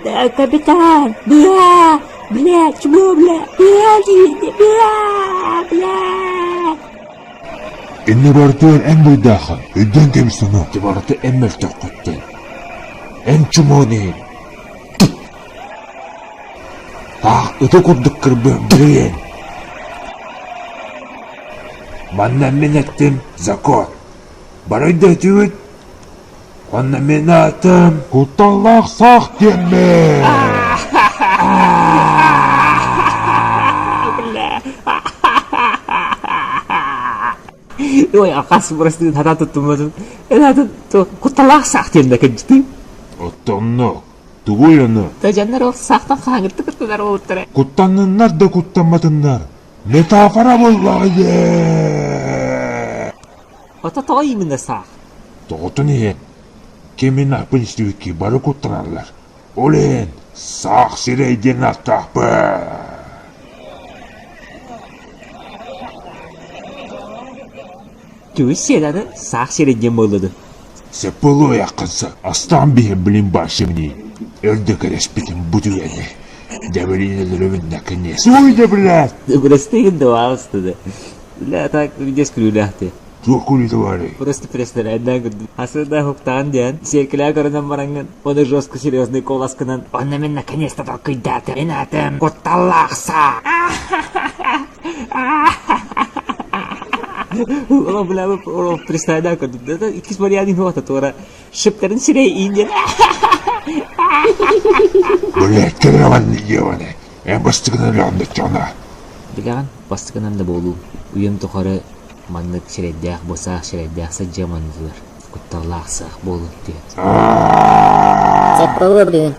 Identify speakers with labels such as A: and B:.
A: Капитан, бля, чего, бля, бля.
B: Inni bartuan en buydakhan. Ödden temsunu. Tibartı en meltakkutten. En çumoni. Ito kuduk kırbım direyen. Mannan minettim zakon. Barayda tüvüt. Mannan minatım. Kutalak sağ demme.
A: Ой, оказывается, просто надо тут куталах сахтен кенжти.
B: Оттонно. Тугуяны.
A: Тажандар ол сахтан хаңырты кыртыдар олуттара.
B: Куттаныннар да куттанматыннар. Метафора боллагы.
A: Ото той именно сах.
B: Тоғытын ен. Кемін апын істеуікке бары куттанарлар. Олен, сақ сирейден аттақпы.
A: Түз седады сах середен болуды.
B: Сепылу яқынсы, астан бейін білін башымни. Өрді кәреспетін бұду әне. Дәбірін әлірімін нәкінес. Ойды біләт!
A: Бірістеген дуағыстыды. Бля, так, видес күліләхті.
B: Жоқ күліді бары.
A: Просто перестер әднән күрді. Асырда хуқтан диян, серкілі көрінен бараңын, оны жестко серьезный коласкынан. Оны мен наконец-то только дәті. Мен атым, құтталақса! Ола бля, ола пристайдан көрді. Икис бариянин хуата туара. Шыптарын сирей инден.
B: Блядь, кіраман егені. Ән бастығынан лағында чана.
A: Білаған, бастығынан да болу. Уйым тұқары маннық шереддәқ, босақ шереддәқ сәджамандылар. Құтталақсақ болу дед.
C: Сәп болу білген.